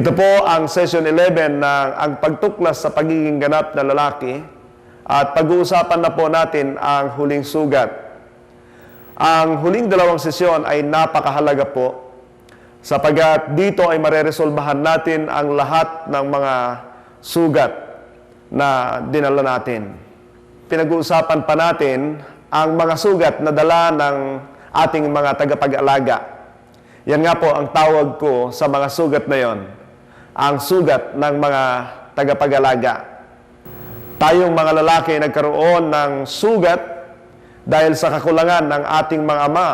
Ito po ang session 11 ng ang pagtuklas sa pagiging ganap na lalaki at pag-uusapan na po natin ang huling sugat. Ang huling dalawang sesyon ay napakahalaga po sapagat dito ay mareresolbahan natin ang lahat ng mga sugat na dinala natin. Pinag-uusapan pa natin ang mga sugat na dala ng ating mga tagapag-alaga. Yan nga po ang tawag ko sa mga sugat na yon, ang sugat ng mga tagapag-alaga. Tayong mga lalaki nagkaroon ng sugat dahil sa kakulangan ng ating mga ama.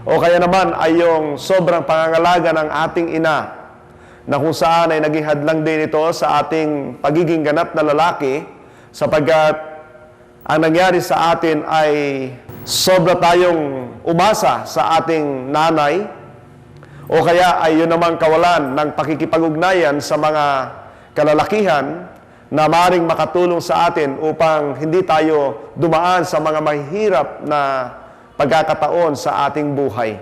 O kaya naman ay yung sobrang pangangalaga ng ating ina na kung saan ay naging hadlang din ito sa ating pagiging ganap na lalaki sapagkat ang nangyari sa atin ay sobra tayong umasa sa ating nanay o kaya ay yun namang kawalan ng pakikipag-ugnayan sa mga kalalakihan na maaaring makatulong sa atin upang hindi tayo dumaan sa mga mahihirap na pagkakataon sa ating buhay.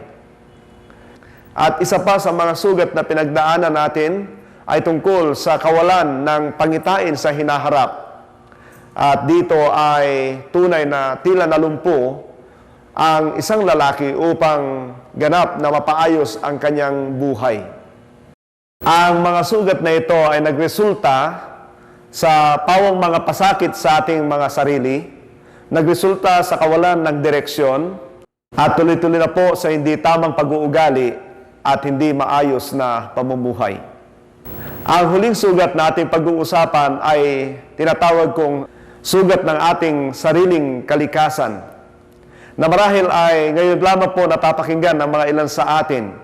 At isa pa sa mga sugat na pinagdaanan natin ay tungkol sa kawalan ng pangitain sa hinaharap. At dito ay tunay na tila nalumpo ang isang lalaki upang ganap na mapaayos ang kanyang buhay. Ang mga sugat na ito ay nagresulta sa pawang mga pasakit sa ating mga sarili, nagresulta sa kawalan ng direksyon, at tuloy-tuloy na po sa hindi tamang pag-uugali at hindi maayos na pamumuhay. Ang huling sugat na ating pag-uusapan ay tinatawag kong sugat ng ating sariling kalikasan, na marahil ay ngayon lamang po napapakinggan ng mga ilan sa atin.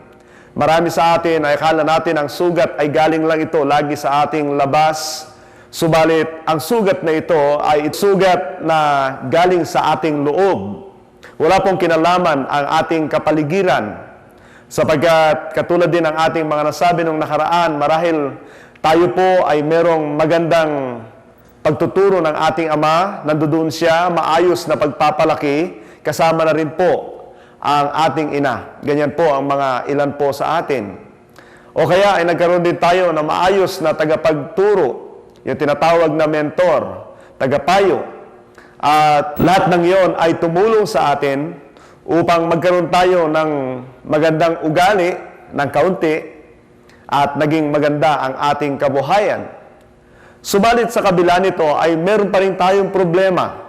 Marami sa atin ay akala natin ang sugat ay galing lang ito lagi sa ating labas. Subalit, ang sugat na ito ay sugat na galing sa ating loob. Wala pong kinalaman ang ating kapaligiran. Sapagkat katulad din ng ating mga nasabi nung nakaraan, marahil tayo po ay merong magandang pagtuturo ng ating ama, nandoon siya, maayos na pagpapalaki, kasama na rin po ang ating ina. Ganyan po ang mga ilan po sa atin. O kaya ay nagkaroon din tayo na maayos na tagapagturo, yung tinatawag na mentor, tagapayo. At lahat ng yon ay tumulong sa atin upang magkaroon tayo ng magandang ugali ng kaunti at naging maganda ang ating kabuhayan. Subalit sa kabila nito ay meron pa rin tayong problema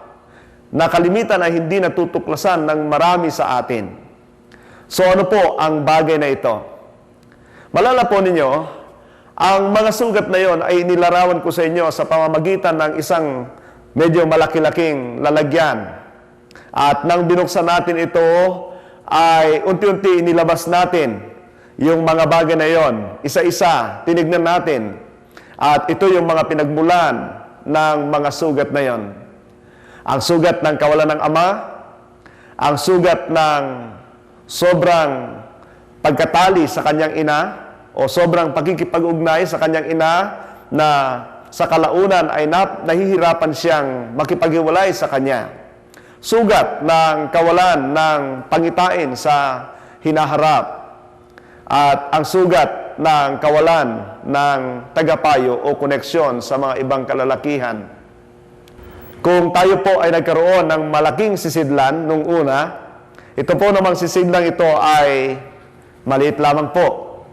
na kalimitan ay hindi natutuklasan ng marami sa atin. So ano po ang bagay na ito? Malala po ninyo, ang mga sugat na yon ay inilarawan ko sa inyo sa pamamagitan ng isang medyo malaki-laking lalagyan. At nang binuksan natin ito, ay unti-unti inilabas natin yung mga bagay na yon. Isa-isa, tinignan natin. At ito yung mga pinagmulan ng mga sugat na yon. Ang sugat ng kawalan ng ama, ang sugat ng sobrang pagkatali sa kanyang ina, o sobrang pagkikipag-ugnay sa kanyang ina na sa kalaunan ay nahihirapan siyang makipaghiwalay sa kanya. Sugat ng kawalan ng pangitain sa hinaharap. At ang sugat ng kawalan ng tagapayo o koneksyon sa mga ibang kalalakihan. Kung tayo po ay nagkaroon ng malaking sisidlan nung una, ito po namang sisidlang ito ay maliit lamang po.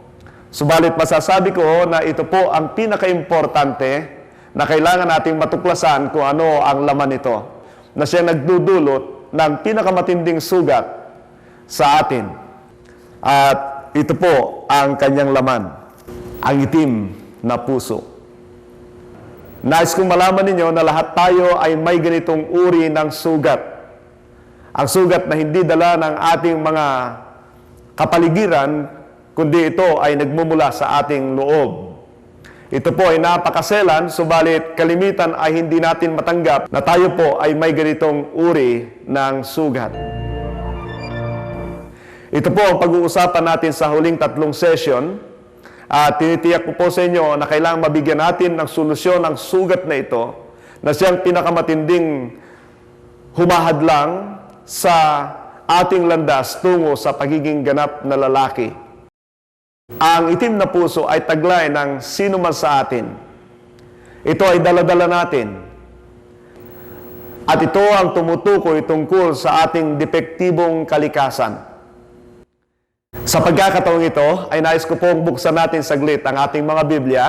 Subalit masasabi ko na ito po ang pinaka-importante na kailangan nating matuklasan kung ano ang laman nito, na siya nagdudulot ng pinakamatinding sugat sa atin. At ito po ang kanyang laman, ang itim na puso. Nais kong malaman ninyo na lahat tayo ay may ganitong uri ng sugat. Ang sugat na hindi dala ng ating mga kapaligiran, kundi ito ay nagmumula sa ating loob. Ito po ay napakaselan, subalit kalimitan ay hindi natin matanggap na tayo po ay may ganitong uri ng sugat. Ito po ang pag-uusapan natin sa huling 3 session. At tinitiyak ko po sa inyo na kailangang mabigyan natin ng solusyon ang sugat na ito na siyang pinakamatinding humahadlang sa ating landas tungo sa pagiging ganap na lalaki. Ang itim na puso ay taglay ng sino man sa atin. Ito ay daladala natin. At ito ang tumutukoy tungkol sa ating depektibong kalikasan. Sa pagkakataong ito, ay nais ko pong buksan natin saglit ang ating mga Biblia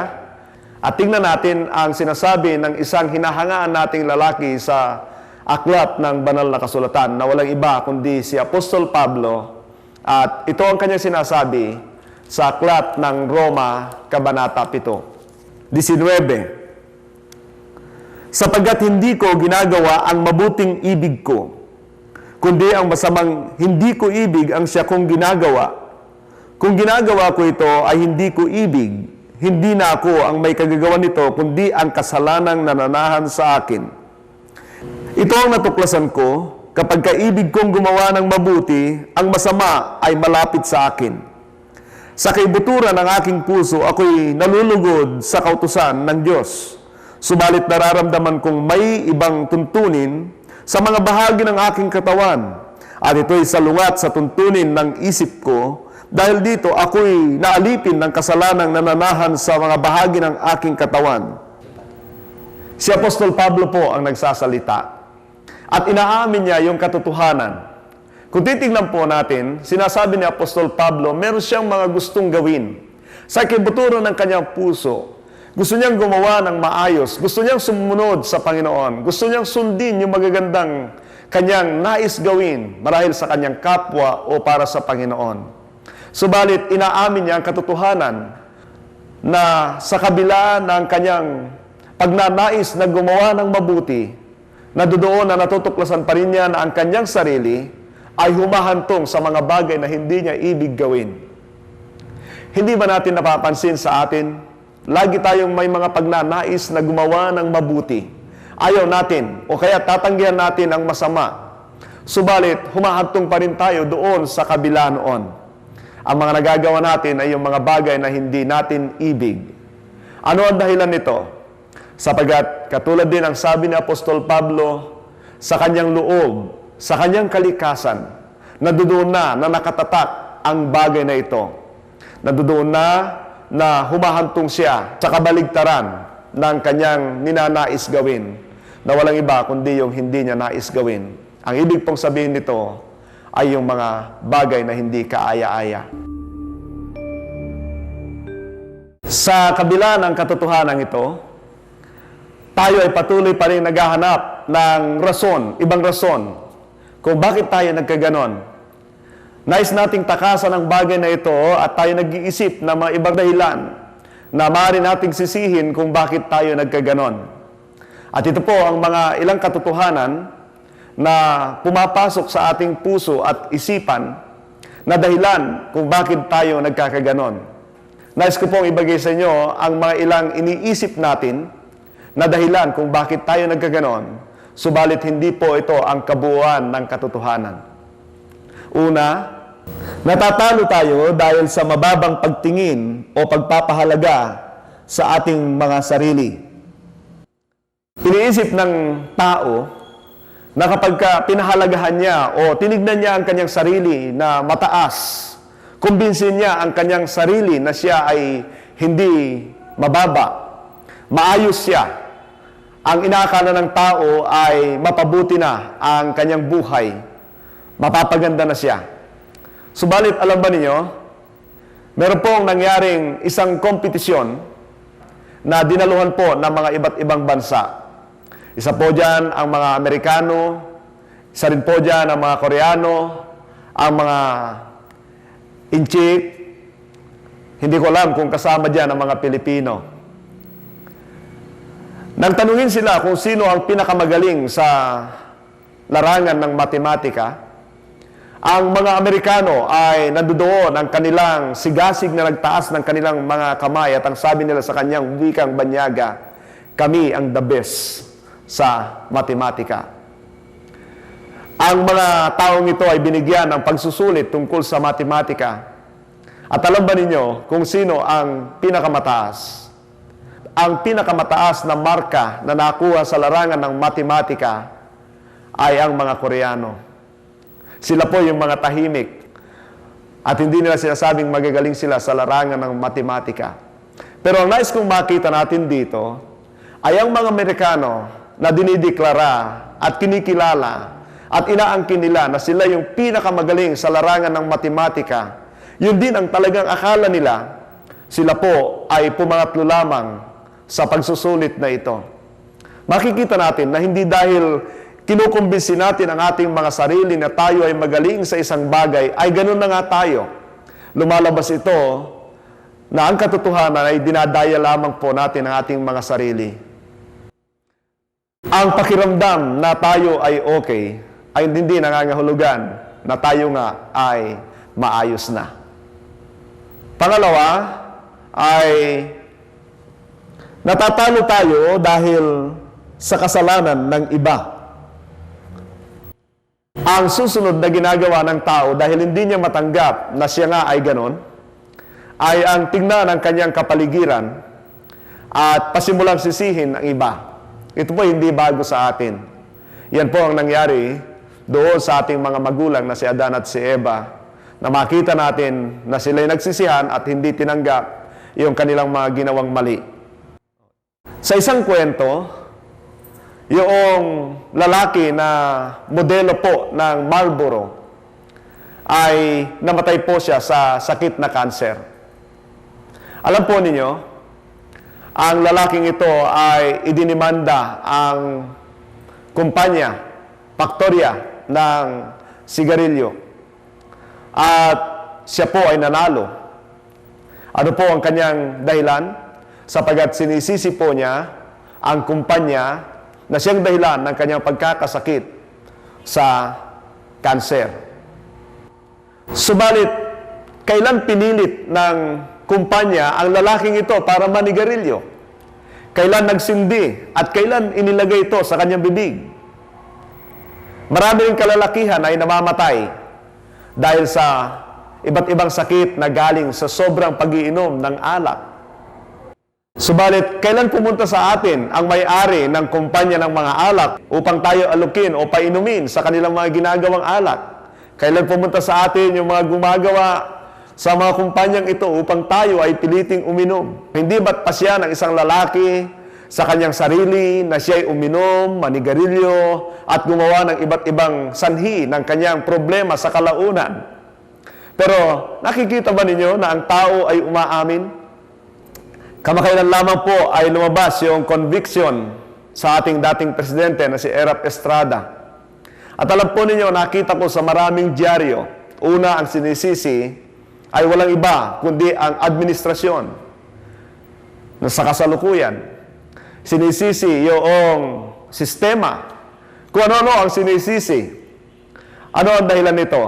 at tingnan natin ang sinasabi ng isang hinahangaan nating lalaki sa aklat ng banal na kasulatan na walang iba kundi si Apostol Pablo. At ito ang kanyang sinasabi sa aklat ng Roma, Kabanata 7, 19. Sapagkat hindi ko ginagawa ang mabuting ibig ko, kundi ang masamang hindi ko ibig ang siya kong ginagawa. Kung ginagawa ko ito ay hindi ko ibig, hindi na ako ang may kagagawan nito, kundi ang kasalanang nananahan sa akin. Ito ang natuklasan ko, kapag kaibig kong gumawa ng mabuti, ang masama ay malapit sa akin. Sa kaibuturan ng aking puso, ako'y nalulugod sa kautusan ng Diyos. Subalit nararamdaman kong may ibang tuntunin sa mga bahagi ng aking katawan. At ito'y salungat sa tuntunin ng isip ko. Dahil dito, ako'y naalipin ng kasalanang nananahan sa mga bahagi ng aking katawan. Si Apostol Pablo po ang nagsasalita. At inaamin niya yung katotohanan. Kung titignan po natin, sinasabi ni Apostol Pablo, meron siyang mga gustong gawin. Sa kibuturan ng kanyang puso, gusto niyang gumawa ng maayos. Gusto niyang sumunod sa Panginoon. Gusto niyang sundin yung magagandang kanyang nais gawin marahil sa kanyang kapwa o para sa Panginoon. Subalit, inaamin niya ang katotohanan na sa kabila ng kanyang pagnanais na gumawa ng mabuti, na doon na natutuklasan pa rin niya na ang kanyang sarili ay humahantong sa mga bagay na hindi niya ibig gawin. Hindi ba natin napapansin sa atin? Lagi tayong may mga pagnanais na gumawa ng mabuti. Ayaw natin o kaya tatanggihan natin ang masama. Subalit, humahantong pa rin tayo doon sa kabila noon. Ang mga nagagawa natin ay yung mga bagay na hindi natin ibig. Ano ang dahilan nito? Sapagkat katulad din ang sabi ni Apostol Pablo sa kanyang loob, sa kanyang kalikasan, nadudoon na nakatatak ang bagay na ito. Nadudoon na humahantong siya sa kabaligtaran ng kanyang ninanais gawin na walang iba kundi yung hindi niya nais gawin. Ang ibig pong sabihin nito ay yung mga bagay na hindi kaaya-aya. Sa kabila ng katotohanan ito, tayo ay patuloy pa rin naghahanap ng rason, ibang rason, kung bakit tayo nagkaganon. Nais nating takasan ang bagay na ito at tayo nag-iisip ng mga ibang dahilan na maaari nating sisihin kung bakit tayo nagkaganon. At ito po ang mga ilang katotohanan na pumapasok sa ating puso at isipan na dahilan kung bakit tayo nagkakaganon. Nais ko pong ibagay sa inyo ang mga ilang iniisip natin na dahilan kung bakit tayo nagkaganon, subalit hindi po ito ang kabuuan ng katotohanan. Una, natatalo tayo dahil sa mababang pagtingin o pagpapahalaga sa ating mga sarili. Iniisip ng tao na kapag pinahalagahan niya o tinignan niya ang kanyang sarili na mataas, kumbinsin niya ang kanyang sarili na siya ay hindi mababa, maayos siya. Ang inaakala ng tao ay mapabuti na ang kanyang buhay, mapapaganda na siya. Subalit, alam ba ninyo, meron pong nangyaring isang kompetisyon na dinaluhan po ng mga iba't ibang bansa. Isa po dyan ang mga Amerikano, isa rin po dyan ang mga Koreano, ang mga Inchik, hindi ko alam kung kasama dyan ang mga Pilipino. Nang tanungin sila kung sino ang pinakamagaling sa larangan ng matematika, ang mga Amerikano ay nandoon ang kanilang sigasig na nagtaas ng kanilang mga kamay at ang sabi nila sa kanyang wikang banyaga, kami ang the best sa matematika. Ang mga taong ito ay binigyan ng pagsusulit tungkol sa matematika. At alam ba ninyo kung sino ang pinakamataas? Ang pinakamataas na marka na nakuha sa larangan ng matematika ay ang mga Koreano. Sila po yung mga tahimik. At hindi nila sinasabing magagaling sila sa larangan ng matematika. Pero ang nais kong makita natin dito ay ang mga Amerikano na dinideklara at kinikilala at inaangkin nila na sila yung pinakamagaling sa larangan ng matematika. Yun din ang talagang akala nila. Sila po ay pumangatlo lamang sa pagsusulit na ito. Makikita natin na hindi dahil kinukumbinsi natin ang ating mga sarili na tayo ay magaling sa isang bagay, ay ganun na nga tayo. Lumalabas ito na ang katotohanan ay dinadaya lamang po natin ang ating mga sarili. Ang pakiramdam na tayo ay okay, ay hindi nangangahulugan na tayo nga ay maayos na. Pangalawa, ay natatalo tayo dahil sa kasalanan ng iba. Ang susunod na ginagawa ng tao dahil hindi niya matanggap na siya nga ay ganon, ay ang tingnan ng kanyang kapaligiran at pasimulang sisihin ang iba. Ito po hindi bago sa atin. Yan po ang nangyari doon sa ating mga magulang na si Adan at si Eva, na makita natin na sila'y nagsisihan at hindi tinanggap yung kanilang mga ginawang mali. Sa isang kwento, yung lalaki na modelo po ng Marlboro ay namatay po siya sa sakit na kanser. Alam po ninyo, ang lalaking ito ay idinimanda ang kumpanya, faktorya ng sigarilyo. At siya po ay nanalo. Ano po ang kanyang dahilan? Sapagat sinisisi po niya ang kumpanya na siyang dahilan ng kanyang pagkakasakit sa kanser. Subalit, kailan pinilit ng kumpanya ang lalaking ito para manigarilyo? Kailan nagsindi at kailan inilagay ito sa kanyang bibig? Marami ring kalalakihan ay namamatay dahil sa iba't ibang sakit na galing sa sobrang pag-iinom ng alak. Subalit, kailan pumunta sa atin ang may-ari ng kumpanya ng mga alak upang tayo alukin o painumin sa kanilang mga ginagawang alak? Kailan pumunta sa atin yung mga gumagawa sa mga kumpanyang ito upang tayo ay piliting uminom? Hindi ba't pasya ng isang lalaki sa kanyang sarili na siya ay uminom, manigarilyo, at gumawa ng iba't ibang sanhi ng kanyang problema sa kalaunan? Pero nakikita ba ninyo na ang tao ay umaamin? Kamakailan lamang po ay lumabas yung conviction sa ating dating presidente na si Erap Estrada. At alam po ninyo, nakita ko sa maraming dyaryo, una ang sinisisi ay walang iba kundi ang administrasyon na sa kasalukuyan. Sinisisi yung sistema. Kung ano-ano ang sinisisi. Ano ang dahilan nito?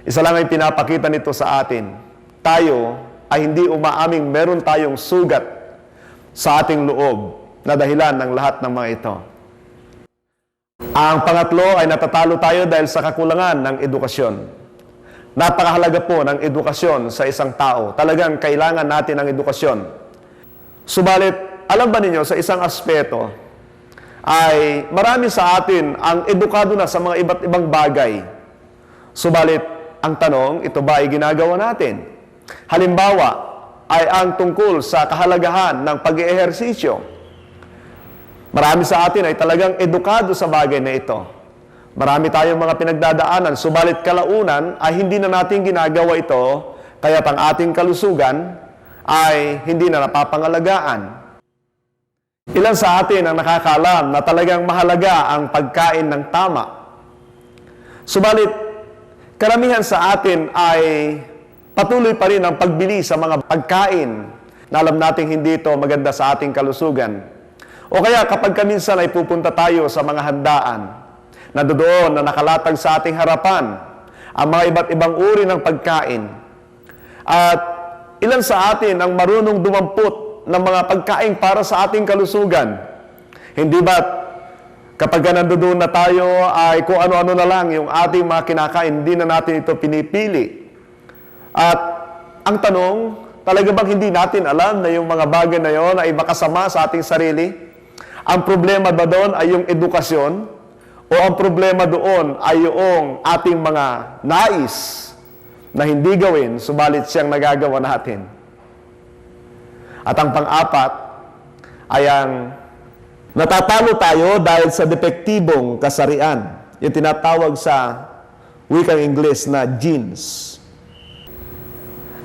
Isa lang ay pinapakita nito sa atin. Tayo ay hindi umaaming meron tayong sugat sa ating loob na dahilan ng lahat ng mga ito. Ang pangatlo ay natatalo tayo dahil sa kakulangan ng edukasyon. Napakahalaga po ng edukasyon sa isang tao. Talagang kailangan natin ang edukasyon. Subalit, alam ba ninyo, sa isang aspeto, ay marami sa atin ang edukado na sa mga iba't ibang bagay. Subalit, ang tanong, ito ba ay ginagawa natin? Halimbawa, ay ang tungkol sa kahalagahan ng pag-eehersisyo. Marami sa atin ay talagang edukado sa bagay na ito. Marami tayong mga pinagdadaanan, subalit kalaunan ay hindi na natin ginagawa ito, kaya't ang ating kalusugan ay hindi na napapangalagaan. Ilan sa atin ang nakakalam na talagang mahalaga ang pagkain ng tama. Subalit, karamihan sa atin ay patuloy pa rin ang pagbili sa mga pagkain na alam nating hindi ito maganda sa ating kalusugan. O kaya kapag minsan ay pupunta tayo sa mga handaan, na doon na nakalatag sa ating harapan ang mga iba't ibang uri ng pagkain. At ilan sa atin ang marunong dumampot ng mga pagkain para sa ating kalusugan? Hindi ba kapag nandoon na tayo ay kung ano-ano na lang yung ating mga kinakain, hindi na natin ito pinipili? At ang tanong, talaga bang hindi natin alam na yung mga bagay na yon ay makasama sa ating sarili? Ang problema ba doon ay yung edukasyon? O ang problema doon ay yung ating mga nais na hindi gawin, subalit siyang nagagawa natin. At ang pang-apat ay ang natatalo tayo dahil sa depektibong kasarian. Yung tinatawag sa wikang Ingles na genes.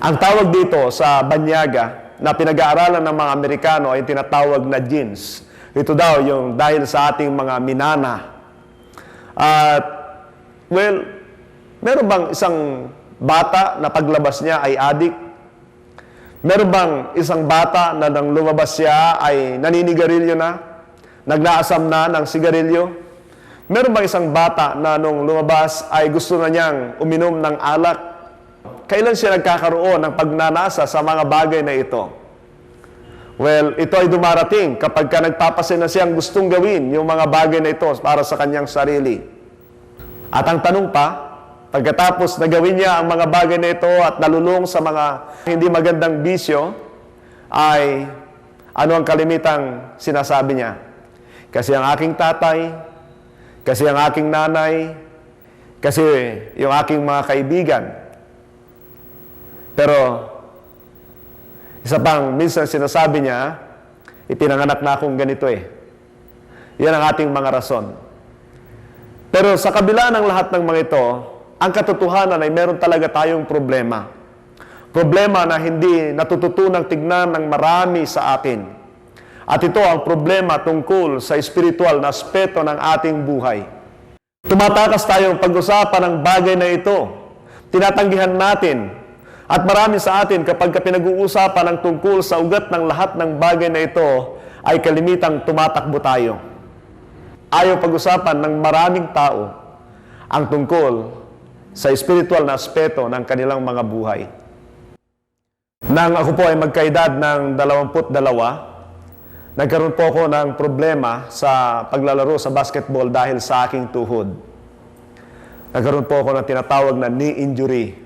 Ang tawag dito sa banyaga na pinag-aaralan ng mga Amerikano ay tinatawag na genes. Ito daw yung dahil sa ating mga minana. At, well, meron bang isang bata na paglabas niya ay adik? Meron bang isang bata na nang lumabas siya ay naninigarilyo na? Nagnaasam na ng sigarilyo? Meron bang isang bata na nung lumabas ay gusto na niyang uminom ng alak? Kailan siya nagkakaroon ng pagnanasa sa mga bagay na ito? Well, ito ay dumarating kapag ka nagpapasin na siyang gustong gawin yung mga bagay na ito para sa kanyang sarili. At ang tanong pa, pagkatapos na gawin niya ang mga bagay na ito at nalulung sa mga hindi magandang bisyo, ay ano ang kalimitang sinasabi niya? Kasi ang aking tatay, kasi ang aking nanay, kasi yung aking mga kaibigan. Pero, isa pang minsan sinasabi niya, ipinanganak na akong ganito eh. Yan ang ating mga rason. Pero sa kabila ng lahat ng mga ito, ang katotohanan ay meron talaga tayong problema. Problema na hindi natututunang tignan ng marami sa atin. At ito ang problema tungkol sa spiritual na aspeto ng ating buhay. Tumatakas tayong pag-usapan ng bagay na ito. Tinatanggihan natin. At marami sa atin kapag pinag-uusapan ang tungkol sa ugat ng lahat ng bagay na ito, ay kalimitang tumatakbo tayo. Ayaw pag-usapan ng maraming tao ang tungkol sa spiritual na aspeto ng kanilang mga buhay. Nang ako po ay magkaedad ng 22, nagkaroon po ako ng problema sa paglalaro sa basketball dahil sa aking tuhod. Nagkaroon po ako ng tinatawag na knee injury.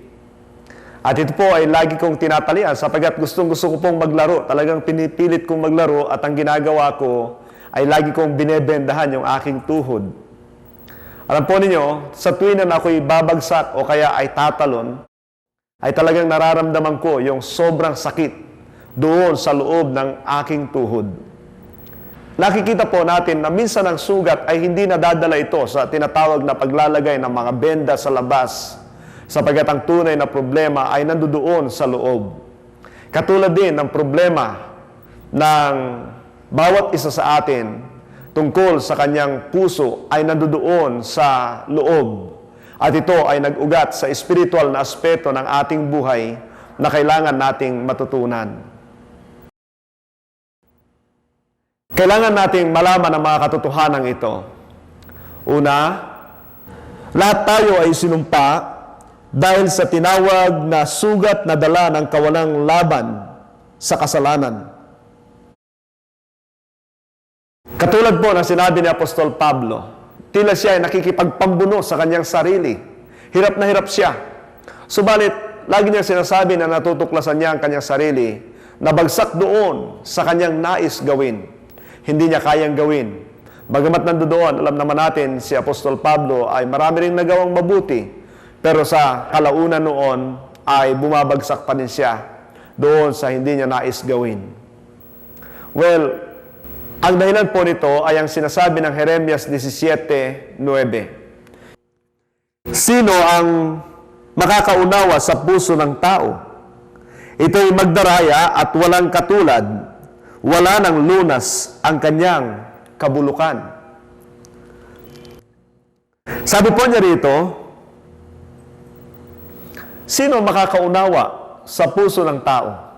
At ito po ay lagi kong tinatalian sapagkat gustong-gusto ko pong maglaro. Talagang pinipilit kong maglaro at ang ginagawa ko ay lagi kong binebendahan yung aking tuhod. Alam po ninyo, sa tuwing na ako'y babagsak o kaya ay tatalon, ay talagang nararamdaman ko yung sobrang sakit doon sa loob ng aking tuhod. Nakikita po natin na minsan ang sugat ay hindi nadadala ito sa tinatawag na paglalagay ng mga benda sa labas, sapagkat ang tunay na problema ay nandoon sa loob. Katulad din ng problema ng bawat isa sa atin tungkol sa kanyang puso ay nandoon sa loob. At ito ay nag-ugat sa spiritual na aspeto ng ating buhay na kailangan nating matutunan. Kailangan nating malaman ang mga katotohanan ito. Una, lahat tayo ay sinumpa dahil sa tinawag na sugat na dala ng kawalang laban sa kasalanan. Katulad po ng sinabi ni Apostol Pablo, tila siya ay nakikipagpambuno sa kanyang sarili. Hirap na hirap siya. Subalit, lagi niya sinasabi na natutuklasan niya ang kanyang sarili, nabagsak doon sa kanyang nais gawin. Hindi niya kayang gawin. Bagamat nandoon, alam naman natin si Apostol Pablo ay marami ring nagawang mabuti. Pero sa kalaunan noon ay bumabagsak pa din siya doon sa hindi niya nais gawin. Well, ang dahilan po nito ay ang sinasabi ng Jeremias 17:9. Sino ang makakaunawa sa puso ng tao? Ito'y magdaraya at walang katulad, wala ng lunas ang kanyang kabulukan. Sabi po niya rito, sino makakaunawa sa puso ng tao?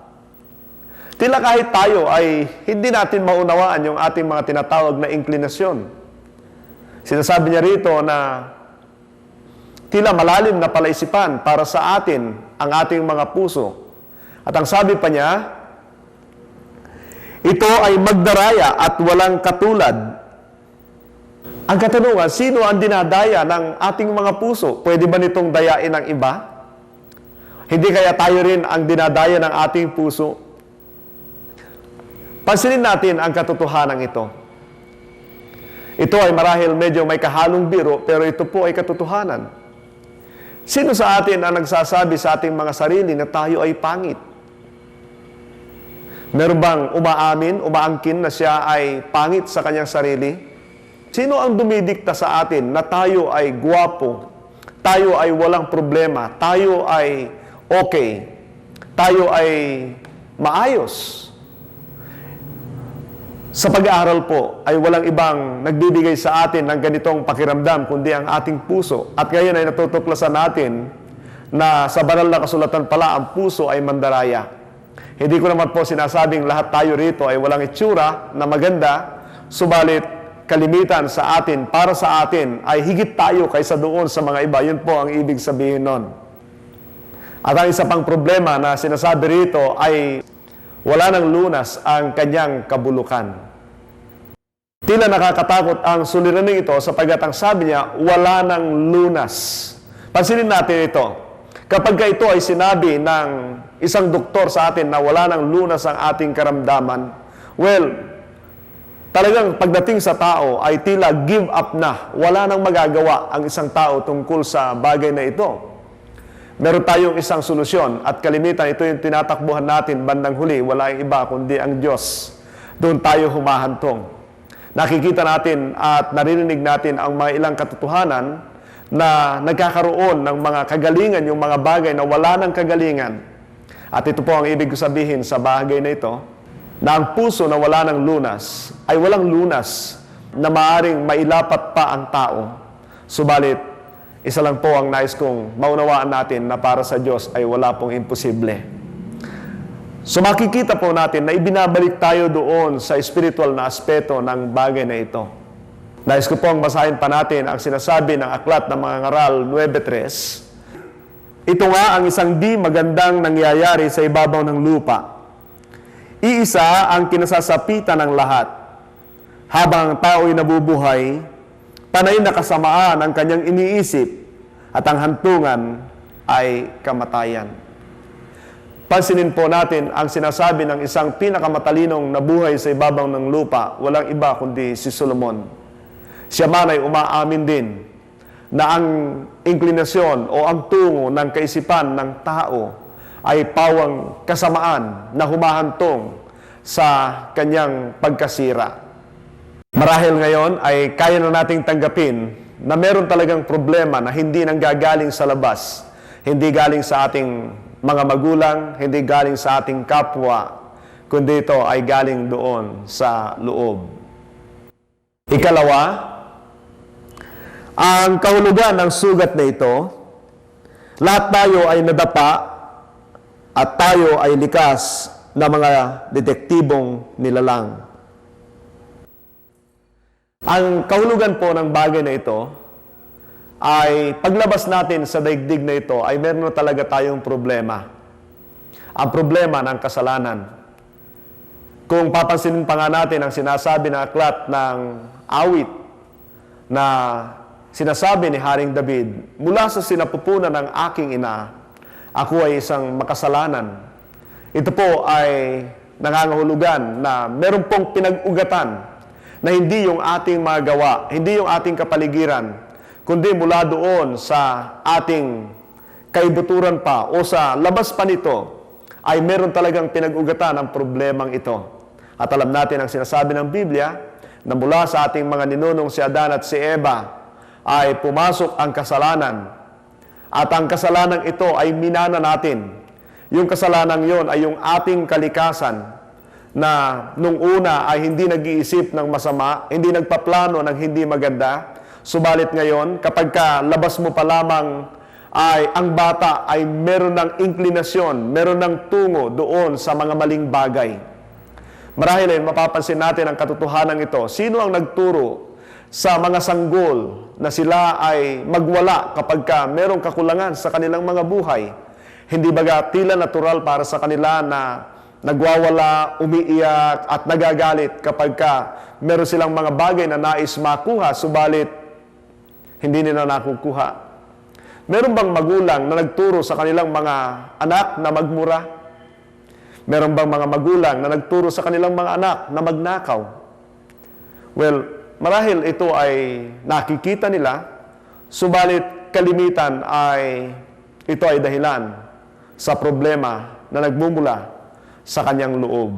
Tila kahit tayo ay hindi natin maunawaan yung ating mga tinatawag na inklinasyon. Sinasabi niya rito na tila malalim na palaisipan para sa atin ang ating mga puso. At ang sabi pa niya, ito ay magdaraya at walang katulad. Ang katanungan, sino ang dinadaya ng ating mga puso? Pwede ba nitong dayain ng iba? Hindi kaya tayo rin ang dinadaya ng ating puso? Pansinin natin ang katotohanan ito. Ito ay marahil medyo may kahalong biro, pero ito po ay katotohanan. Sino sa atin ang nagsasabi sa ating mga sarili na tayo ay pangit? Meron bang umaangkin na siya ay pangit sa kanyang sarili? Sino ang dumidikta sa atin na tayo ay gwapo, tayo ay walang problema, tayo ay okay, tayo ay maayos? Sa pag-aaral po ay walang ibang nagbibigay sa atin ng ganitong pakiramdam kundi ang ating puso. At ngayon ay natutuklasan natin na sa banal na kasulatan pala ang puso ay mandaraya. Hindi ko naman po sinasabing lahat tayo rito ay walang itsura na maganda, subalit kalimitan sa atin, para sa atin, ay higit tayo kaysa doon sa mga iba. Yun po ang ibig sabihin nun. At ang isa pang problema na sinasabi rito ay wala nang lunas ang kanyang kabulukan. Tila nakakatakot ang suliraning ito sapagkat ang sabi niya, wala nang lunas. Pansinin natin ito. Kapag ito ay sinabi ng isang doktor sa atin na wala nang lunas ang ating karamdaman, well, talagang pagdating sa tao ay tila give up na. Wala nang magagawa ang isang tao tungkol sa bagay na ito. Meron tayong isang solusyon at kalimitan ito yung tinatakbuhan natin bandang huli. Wala yung iba kundi ang Diyos. Doon tayo humahantong. Nakikita natin at naririnig natin ang mga ilang katotohanan na nagkakaroon ng mga kagalingan, yung mga bagay na wala ng kagalingan. At ito po ang ibig sabihin sa bagay na ito, na ang puso na wala ng lunas ay walang lunas na maaring mailapat pa ang tao. Subalit, isa lang po ang nais kong maunawaan natin na para sa Diyos ay wala pong imposible. So makikita po natin na ibinabalik tayo doon sa spiritual na aspeto ng bagay na ito. Nais ko pong basahin pa natin ang sinasabi ng aklat ng mga ngaral 9:3. Ito nga ang isang di magandang nangyayari sa ibabaw ng lupa. Iisa ang kinasasapitan ng lahat. Habang ang tao'y nabubuhay, panay na kasamaan ang kanyang iniisip at ang hantungan ay kamatayan. Pansinin po natin ang sinasabi ng isang pinakamatalinong nabuhay sa ibabaw ng lupa, walang iba kundi si Solomon. Siya man ay umaamin din na ang inklinasyon o ang tungo ng kaisipan ng tao ay pawang kasamaan na humahantong sa kanyang pagkasira. Marahil ngayon ay kaya na nating tanggapin na meron talagang problema na hindi nanggagaling sa labas, hindi galing sa ating mga magulang, hindi galing sa ating kapwa, kundi ito ay galing doon sa loob. Ikalawa, ang kahulugan ng sugat na ito, lahat tayo ay nadapa at tayo ay likas na mga detektibong nilalang. Ang kahulugan po ng bagay na ito ay paglabas natin sa daigdig na ito ay meron na talaga tayong problema. Ang problema ng kasalanan. Kung papansinin pa nga natin ang sinasabi ng aklat ng awit na sinasabi ni Haring David, mula sa sinapupunan ng aking ina, ako ay isang makasalanan. Ito po ay nangangahulugan na meron pong pinag-ugatan na hindi yung ating mga gawa, hindi yung ating kapaligiran, kundi mula doon sa ating kaibuturan pa o sa labas pa nito, ay meron talagang pinag-ugatan ang problemang ito. At alam natin ang sinasabi ng Biblia, na mula sa ating mga ninunong si Adan at si Eva, ay pumasok ang kasalanan. At ang kasalanan ito ay minana natin. Yung kasalanan yon ay yung ating kalikasan na nung una ay hindi nag-iisip ng masama, hindi nagpaplano ng hindi maganda. Subalit ngayon, kapag labas mo pa lamang ay ang bata ay meron ng inklinasyon, meron ng tungo doon sa mga maling bagay. Marahil ay mapapansin natin ang katotohanan ito. Sino ang nagturo sa mga sanggol na sila ay magwala kapag merong kakulangan sa kanilang mga buhay? Hindi baga tila natural para sa kanila na nagwawala, umiiyak at nagagalit kapag meron silang mga bagay na nais makuha, subalit hindi nila nakukuha. Meron bang magulang na nagturo sa kanilang mga anak na magmura? Meron bang mga magulang na nagturo sa kanilang mga anak na magnakaw? Well, marahil ito ay nakikita nila, subalit kalimitan ay ito ay dahilan sa problema na nagmumula sa kanyang loob.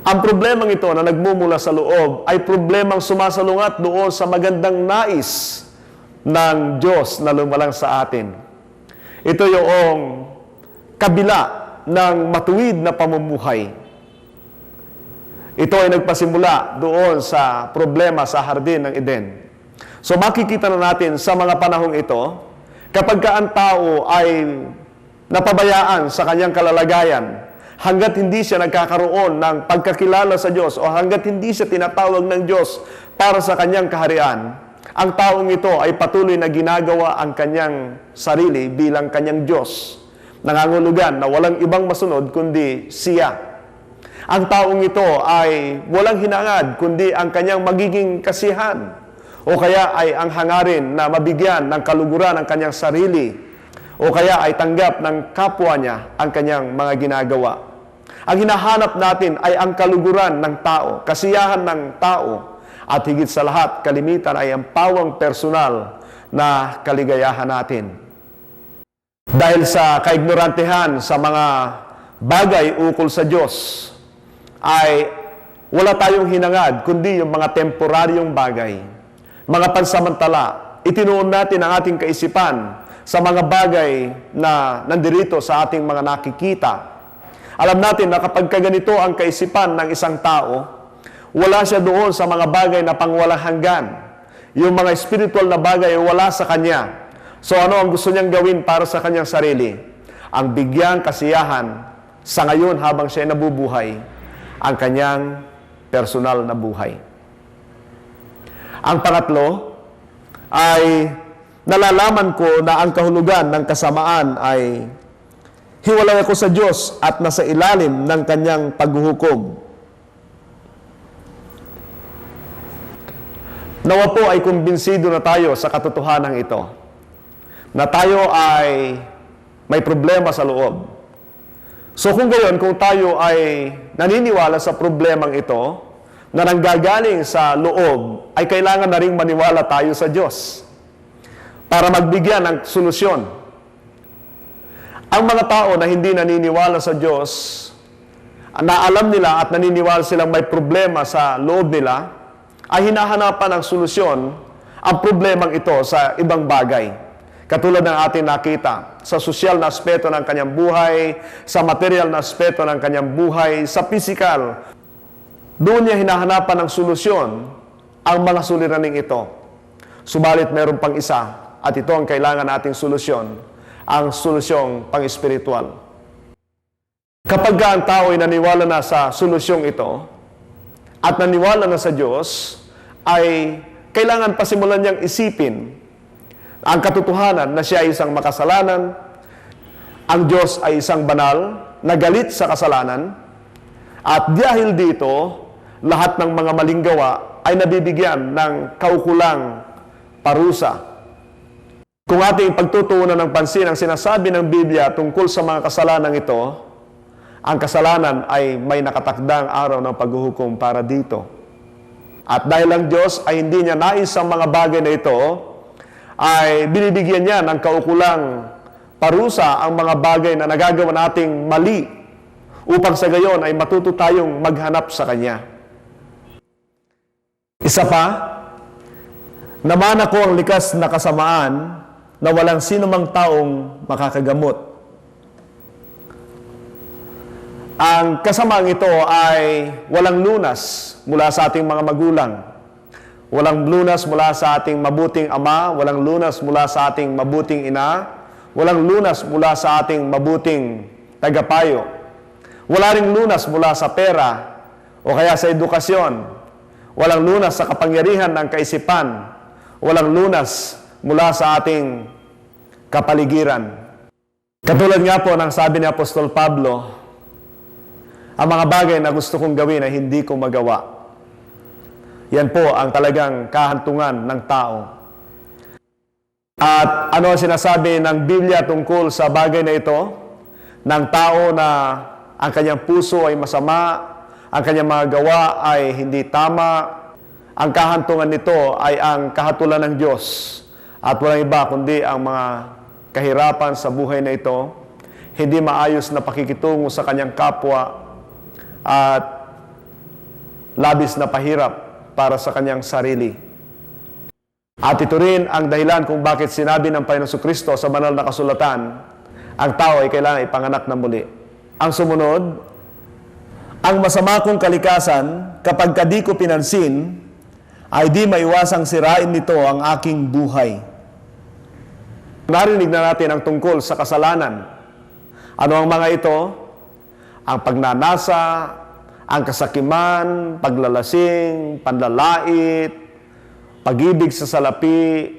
Ang problemang ito na nagmumula sa loob ay problemang sumasalungat doon sa magandang nais ng Diyos na lumalang sa atin. Ito yung kabila ng matuwid na pamumuhay. Ito ay nagpasimula doon sa problema sa Hardin ng Eden. So makikita na natin sa mga panahong ito, kapag ang tao ay napabayaan sa kanyang kalalagayan, hanggat hindi siya nagkakaroon ng pagkakilala sa Diyos o hanggat hindi siya tinatawag ng Diyos para sa kanyang kaharian, ang taong ito ay patuloy na ginagawa ang kanyang sarili bilang kanyang Diyos. Nangangulugan na walang ibang masunod kundi siya. Ang taong ito ay walang hinangad kundi ang kanyang magiging kasiyahan o kaya ay ang hangarin na mabigyan ng kaluguran ang kanyang sarili o kaya ay tanggap ng kapwa niya ang kanyang mga ginagawa. Ang hinahanap natin ay ang kaluguran ng tao, kasiyahan ng tao, at higit sa lahat, kalimitan ay ang pawang personal na kaligayahan natin. Dahil sa kaignorantehan sa mga bagay ukol sa Diyos, ay wala tayong hinangad, kundi yung mga temporaryong bagay, mga pansamantala. Itinuon natin ang ating kaisipan sa mga bagay na nandirito sa ating mga nakikita. Alam natin na kapag ganito ang kaisipan ng isang tao, wala siya doon sa mga bagay na pangwalang hanggan. Yung mga spiritual na bagay ay wala sa kanya. So ano ang gusto niyang gawin para sa kanyang sarili? Ang bigyang kasiyahan sa ngayon habang siya nabubuhay, ang kanyang personal na buhay. Ang pangatlo ay nalalaman ko na ang kahulugan ng kasamaan ay hiwalay ako sa Diyos at nasa ilalim ng kanyang paghuhukom. Nawa po ay kumbinsido na tayo sa katotohanan ito, na tayo ay may problema sa loob. So kung gayon, kung tayo ay naniniwala sa problemang ito, na nanggagaling sa loob, ay kailangan na rin maniwala tayo sa Diyos para magbigyan ng solusyon. Ang mga tao na hindi naniniwala sa Diyos, na alam nila at naniniwala silang may problema sa loob nila, ay hinahanapan ng solusyon ang problemang ito sa ibang bagay. Katulad ng ating nakita, sa sosyal na aspeto ng kanyang buhay, sa material na aspeto ng kanyang buhay, sa physical. Doon niya hinahanapan ng solusyon ang mga suliraning ito. Subalit meron pang isa, at ito ang kailangan nating solusyon, ang solusyong pang-espiritual. Kapag ang tao ay naniwala na sa solusyong ito, at naniwala na sa Diyos, ay kailangan pasimulan niyang isipin ang katotohanan na siya ay isang makasalanan, ang Diyos ay isang banal, na galit sa kasalanan, at dahil dito, lahat ng mga maling gawa ay nabibigyan ng kaukulang parusa. Kung ating pagtutuunan ng pansin ang sinasabi ng Biblia tungkol sa mga kasalanan ito, ang kasalanan ay may nakatakdang araw ng paghuhukom para dito. At dahil ang Diyos ay hindi niya nais ang mga bagay na ito, ay binibigyan niya ng kaukulang parusa ang mga bagay na nagagawa nating mali, upang sa gayon ay matuto tayong maghanap sa Kanya. Isa pa, naman ako ang likas na kasamaan na walang sinumang taong makakagamot. Ang kasamaang ito ay walang lunas mula sa ating mga magulang. Walang lunas mula sa ating mabuting ama, walang lunas mula sa ating mabuting ina, walang lunas mula sa ating mabuting tagapayo. Wala ring lunas mula sa pera o kaya sa edukasyon. Walang lunas sa kapangyarihan ng kaisipan. Walang lunas mula sa ating kapaligiran. Katulad nga po ng sabi ni Apostol Pablo, ang mga bagay na gusto kong gawin ay hindi ko magawa. Yan po ang talagang kahantungan ng tao. At ano ang sinasabi ng Biblia tungkol sa bagay na ito? Ng tao na ang kanyang puso ay masama, ang kanyang mga gawa ay hindi tama, ang kahantungan nito ay ang kahatulan ng Diyos. At walang iba kundi ang mga kahirapan sa buhay na ito, hindi maayos na pakikitungo sa kanyang kapwa at labis na pahirap para sa kanyang sarili. At ito rin ang dahilan kung bakit sinabi ng Panginoong Kristo sa banal na kasulatan, ang tao ay kailangan ipanganak na muli. Ang sumunod, ang masama kong kalikasan, kapag di ko pinansin, ay di maiwasang sirain nito ang aking buhay. Narinig na natin ang tungkol sa kasalanan. Ano ang mga ito? Ang pagnanasa, ang kasakiman, paglalasing, panlalait, pag-ibig sa salapi,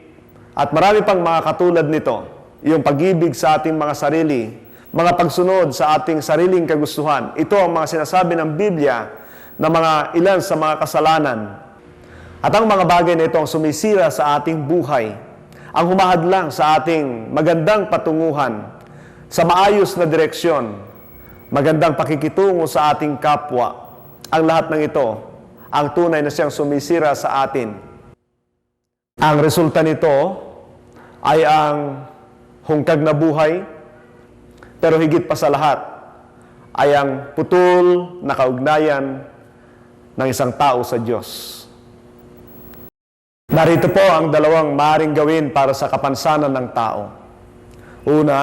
at marami pang mga katulad nito. Yung pag-ibig sa ating mga sarili, mga pagsunod sa ating sariling kagustuhan. Ito ang mga sinasabi ng Biblia na mga ilan sa mga kasalanan. At ang mga bagay na ito ang sumisira sa ating buhay, ang humahadlang sa ating magandang patunguhan, sa maayos na direksyon, magandang pakikitungo sa ating kapwa. Ang lahat ng ito, ang tunay na siyang sumisira sa atin. Ang resulta nito ay ang hungkag na buhay, pero higit pa sa lahat ay ang putol na kaugnayan ng isang tao sa Diyos. Narito po ang dalawang maaaring gawin para sa kapansanan ng tao. Una,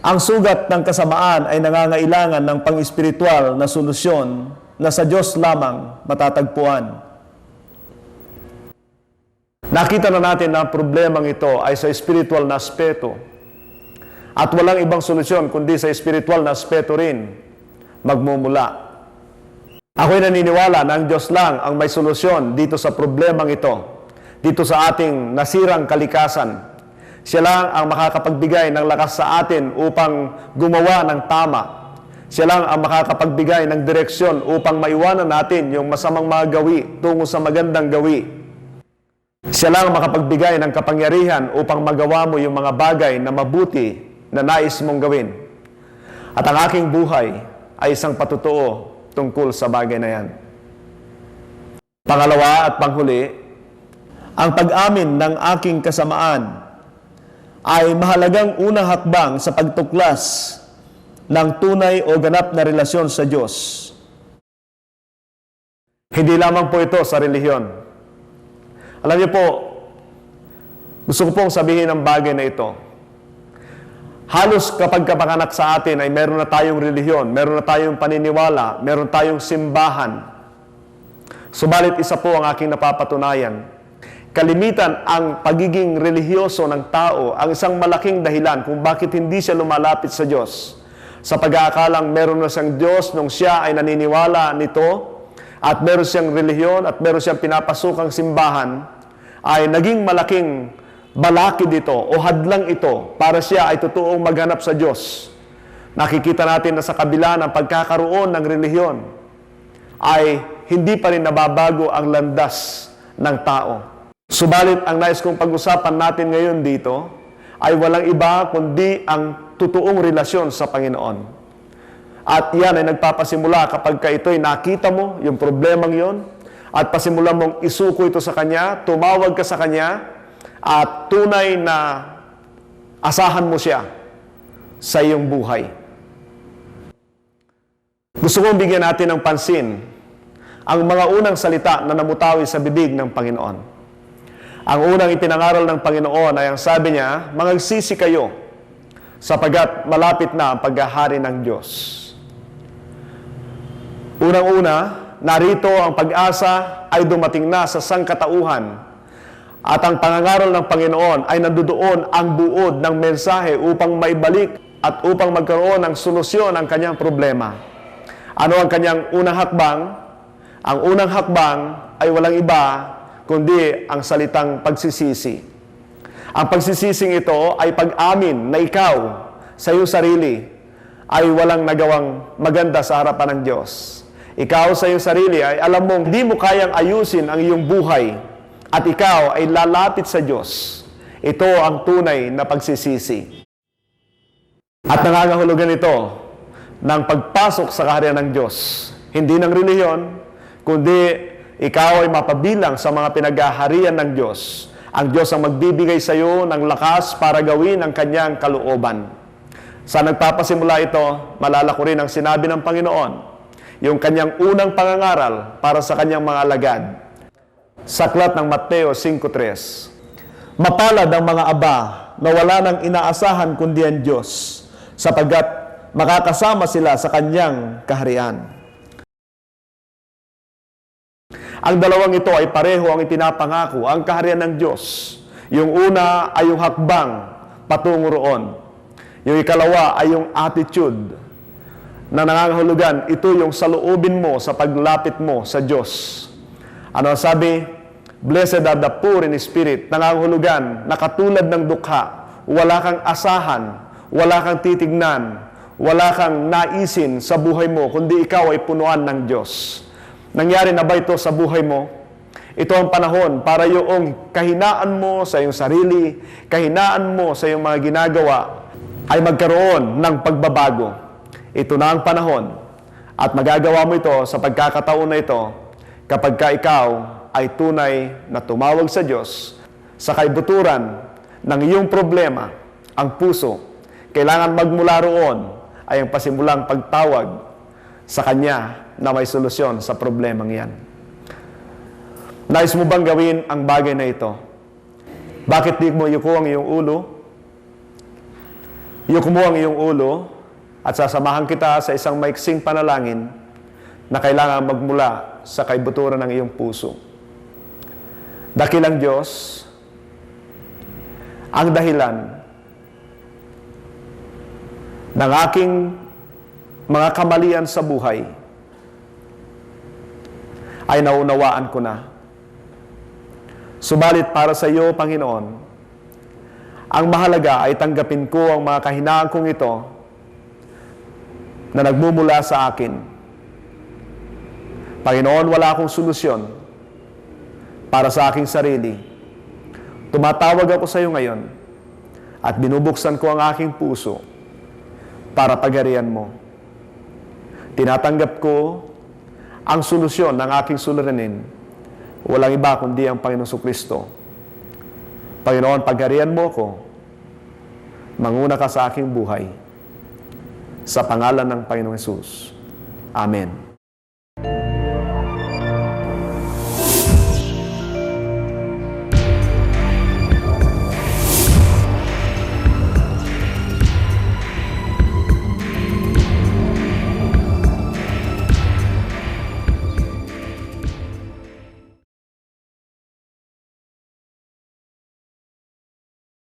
ang sugat ng kasamaan ay nangangailangan ng pang-espiritual na solusyon na sa Diyos lamang matatagpuan. Nakita na natin na ang problemang ito ay sa spiritual na aspeto. At walang ibang solusyon kundi sa spiritual na aspeto rin magmumula. Ako'y naniniwala na ang Diyos lang ang may solusyon dito sa problemang ito, dito sa ating nasirang kalikasan. Siya lang ang makakapagbigay ng lakas sa atin upang gumawa ng tama. Siya lang ang makakapagbigay ng direksyon upang maiwanan natin yung masamang mga gawi tungo sa magandang gawi. Siya lang ang makapagbigay ng kapangyarihan upang magawa mo yung mga bagay na mabuti na nais mong gawin. At ang aking buhay ay isang patutuo tungkol sa bagay na yan. Pangalawa at panghuli, ang pag-amin ng aking kasamaan ay mahalagang unang hakbang sa pagtuklas ng tunay o ganap na relasyon sa Diyos. Hindi lamang po ito sa relihiyon. Alam niyo po, gusto ko pong sabihin ang bagay na ito. Halos kapag kapanganak sa atin ay meron na tayong relihiyon, meron na tayong paniniwala, meron tayong simbahan. Subalit isa po ang aking napapatunayan. Kalimitan ang pagiging relihiyoso ng tao ang isang malaking dahilan kung bakit hindi siya lumalapit sa Diyos. Sa pag-aakalang meron na siyang Diyos nung siya ay naniniwala nito at meron siyang relihiyon at meron siyang pinapasukang simbahan, ay naging malaking balakid ito o hadlang ito para siya ay totoong maghanap sa Diyos. Nakikita natin na sa kabila ng pagkakaroon ng relihiyon ay hindi pa rin nababago ang landas ng tao. Subalit ang nais kong pag-usapan natin ngayon dito ay walang iba kundi ang totoong relasyon sa Panginoon. At yan ay nagpapasimula kapag ito'y nakita mo, yung problemang yon, at pasimula mong isuko ito sa Kanya, tumawag ka sa Kanya, at tunay na asahan mo siya sa iyong buhay. Gusto kong bigyan natin ng pansin ang mga unang salita na namutawi sa bibig ng Panginoon. Ang unang ipinangaral ng Panginoon ay ang sabi niya, "Mangagsisi kayo, sapagat malapit na ang paghahari ng Diyos." Unang-una, narito ang pag-asa ay dumating na sa sangkatauhan. At ang pangangaral ng Panginoon ay nandoon ang buod ng mensahe upang maibalik at upang magkaroon ng solusyon ang kanyang problema. Ano ang kanyang unang hakbang? Ang unang hakbang ay walang iba kundi ang salitang pagsisisi. Ang pagsisising ito ay pag-amin na ikaw sa iyong sarili ay walang nagawang maganda sa harapan ng Diyos. Ikaw sa iyong sarili ay alam mong hindi mo kayang ayusin ang iyong buhay at ikaw ay lalapit sa Diyos. Ito ang tunay na pagsisisi. At nangangahulugan ito ng pagpasok sa kaharian ng Diyos. Hindi ng relihiyon, kundi ikaw ay mapabilang sa mga pinaghaharian ng Diyos. Ang Diyos ang magbibigay sa iyo ng lakas para gawin ang kanyang kalooban. Sa nagpapasimula ito, malala ko rin ang sinabi ng Panginoon, yung kanyang unang pangangaral para sa kanyang mga alagad. Sa aklat ng Mateo 5:3, mapalad ang mga aba na wala nang inaasahan kundi ang Diyos, sapagkat makakasama sila sa kanyang kaharian. Ang dalawang ito ay pareho ang ipinapangako, ang kaharian ng Diyos. Yung una ay yung hakbang patungo roon. Yung ikalawa ay yung attitude na nangangahulugan. Ito yung saloobin mo sa paglapit mo sa Diyos. Ano sabi? Blessed are the poor in spirit. Nangangahulugan na katulad ng dukha, wala kang asahan, wala kang titignan, wala kang naisin sa buhay mo, kundi ikaw ay punuan ng Diyos. Nangyari na ba ito sa buhay mo? Ito ang panahon para yung kahinaan mo sa iyong sarili, kahinaan mo sa iyong mga ginagawa, ay magkaroon ng pagbabago. Ito na ang panahon. At magagawa mo ito sa pagkakataon na ito kapag ka ikaw ay tunay na tumawag sa Diyos sa kaibuturan ng iyong problema, ang puso. Kailangan magmula roon ay ang pasimulang pagtawag sa Kanya na may solusyon sa problemang yan. Nais mo bang gawin ang bagay na ito? Bakit di mo yuko ang iyong ulo? Yuko mo ang iyong ulo at sasamahan kita sa isang maiksing panalangin na kailangan magmula sa kaibuturan ng iyong puso. Dakilang Diyos, ang dahilan ng aking mga kamalian sa buhay ay naunawaan ko na. Subalit para sa iyo, Panginoon, ang mahalaga ay tanggapin ko ang mga kahinaan kong ito na nagmumula sa akin. Panginoon, wala akong solusyon para sa aking sarili. Tumatawag ako sa iyo ngayon at binubuksan ko ang aking puso para pagarian mo. Tinatanggap ko ang solusyon ng aking suliranin. Walang iba kundi ang Panginoong Jesucristo. Panginoon, pagharian mo ko. Manguna ka sa aking buhay. Sa pangalan ng Panginoong Jesus. Amen.